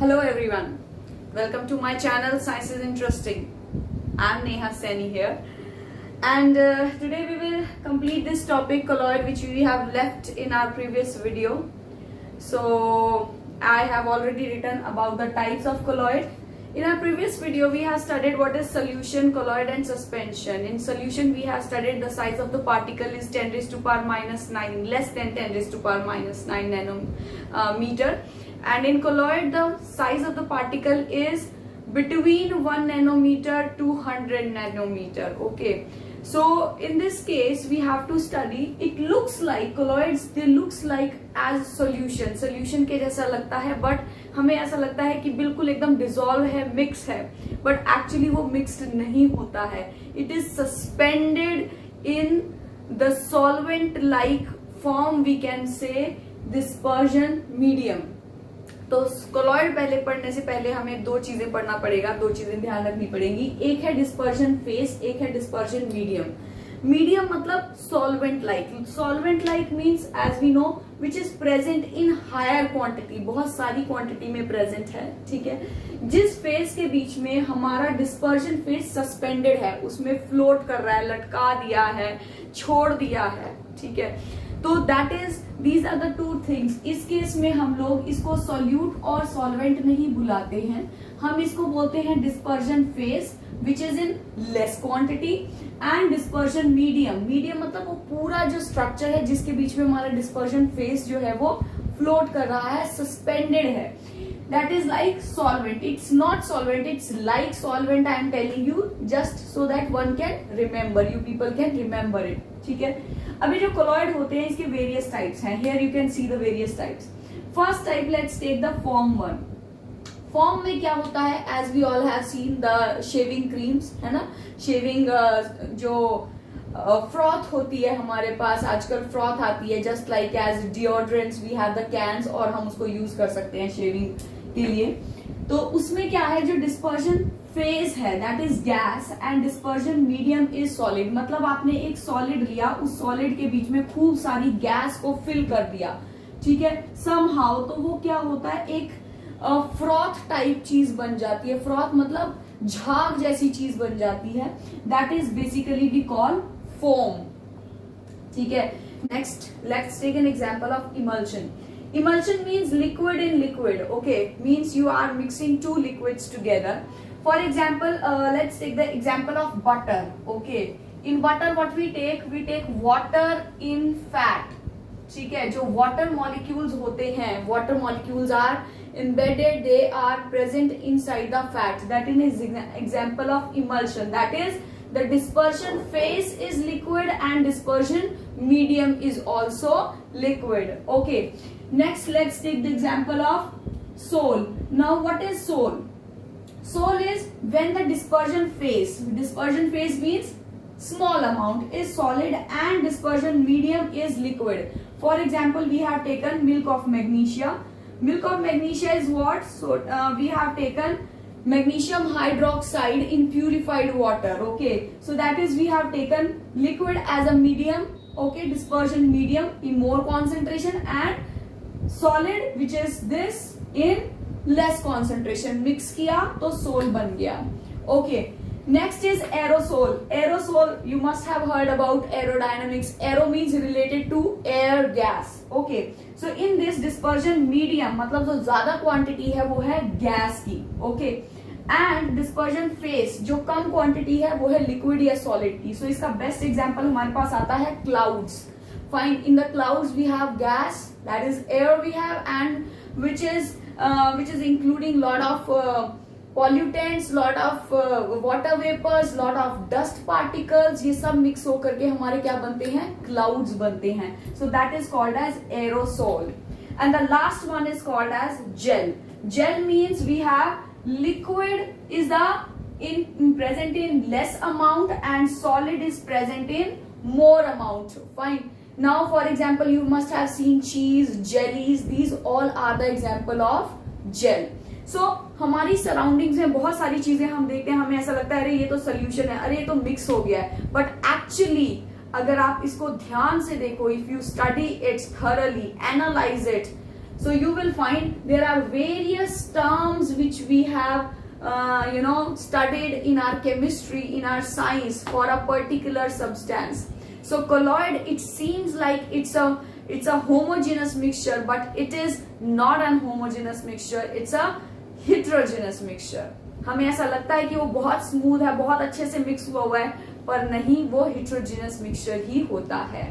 Hello everyone, welcome to my channel Science is Interesting. I'm Neha Saini here, and today we will complete this topic colloid which we have left in our previous video. So I have already written about the types of colloid. In our previous video we have studied what is solution, colloid and suspension. In solution we have studied the size of the particle is 10 raised to power minus 9, less than 10 raised to power minus 9 nanometer. And in colloid the size of the particle is between 1 nanometer to 100 nanometer. Okay, so in this case we have to study, it looks like colloids, they looks like as solution के जैसा लगता है, but हमें ऐसा लगता है कि बिल्कुल एकदम डिसॉल्व है, मिक्स है, but actually वो मिक्स्ड नहीं होता है. It is suspended in the solvent like form, we can say dispersion medium. तो कोलॉइड पहले पढ़ने से पहले हमें दो चीजें पढ़ना पड़ेगा, दो चीजें ध्यान रखनी पड़ेगी. एक है डिस्पर्जन फेस, एक है डिस्पर्जन मीडियम. मीडियम मतलब solvent like. Solvent like means as we know which is present in higher quantity, बहुत सारी क्वांटिटी में प्रेजेंट है. ठीक है, जिस फेस के बीच में हमारा डिस्पर्जन फेस सस्पेंडेड है, उसमें फ्लोट कर रहा है, लटका दिया है, छोड़ दिया है. ठीक है, तो that is these are the two things. इस केस में हम लोग इसको सॉल्यूट और सॉल्वेंट नहीं बुलाते हैं, हम इसको बोलते हैं dispersion face which is in less quantity and dispersion medium. Medium मतलब वो पूरा जो स्ट्रक्चर है जिसके बीच में हमारा डिस्पर्जन फेस जो है वो फ्लोट कर रहा है, सस्पेंडेड है. That is like solvent. It's not solvent, it's like solvent. I am telling you just so that one can remember, you people can remember it. ठीक है, अभी जो colloid होते हैं इसके various types हैं. Here you can see the various types. First type, let's take the form one. Form में क्या होता है, as we all have seen the shaving creams, है ना, शेविंग जो फ्रॉथ होती है हमारे पास, आजकल फ्रॉथ आती है just like as deodorants we have the cans, और हम उसको यूज कर सकते हैं शेविंग के लिए. तो उसमें क्या है, जो डिस्पर्जन फेज है that is gas and dispersion medium is solid. मतलब आपने एक सॉलिड लिया, उस सॉलिड के बीच में खूब सारी गैस को फिल कर दिया. ठीक है, समहाउ तो वो क्या होता है, एक फ्रॉथ टाइप चीज बन जाती है. फ्रॉथ मतलब झाग जैसी चीज बन जाती है. That is basically we call foam. ठीक है, next let's take an example of emulsion. Emulsion means liquid in liquid. Okay, means you are mixing two liquids together. For example, let's take the example of butter. Okay, in butter what we take water in fat. ठीक है, जो water molecules होते हैं, water molecules are embedded, they are present inside the fat. That is an example of emulsion. That is, the dispersion phase is liquid and dispersion medium is also liquid. Okay, next let's take the example of sol. Now what is sol? Sol is when the dispersion phase means small amount is solid and dispersion medium is liquid. For example, we have taken milk of magnesia. Milk of magnesia is what? So we have taken magnesium hydroxide in purified water. Okay, so that is we have taken liquid as a medium. Okay, dispersion medium in more concentration and solid which is this in less concentration. Mix किया तो sol बन गया. Okay, next is aerosol. Aerosol, you must have heard about aerodynamics. Aero means related to air gas. Okay, so in this dispersion medium मतलब जो ज्यादा quantity है वो है गैस की. Okay, एंड डिस्पर्जन फेस जो कम क्वांटिटी है वो है लिक्विड या सॉलिड की. सो इसका बेस्ट एग्जांपल हमारे पास आता है clouds. Fine, in the clouds we have gas, that is air we have, and which is including lot of pollutants, lot of water vapors, lot of dust particles. ये सब mix होकर के हमारे क्या बनते हैं, क्लाउड्स बनते हैं. So that is called as aerosol. And the last one is called as gel. Gel means we have liquid is present in less amount and solid is present in more amount. Fine. Now for example, you must have seen cheese, jellies, these all are the example of gel. So हमारी surroundings में बहुत सारी चीजें हम देखते हैं, हमें ऐसा लगता है अरे ये तो सोल्यूशन है, अरे ये तो मिक्स हो गया है, बट एक्चुअली अगर आप इसको ध्यान से देखो, if you study it thoroughly, analyse it, So you will find there are various terms which we have studied in our chemistry, in our science for a particular substance. So colloid, it seems like it's a homogeneous mixture, but it is not an homogeneous mixture, it's a heterogeneous mixture. हमें ऐसा लगता है कि वो बहुत smooth है, बहुत अच्छे से मिक्स हुआ है, पर नहीं, वो heterogeneous mixture ही होता है.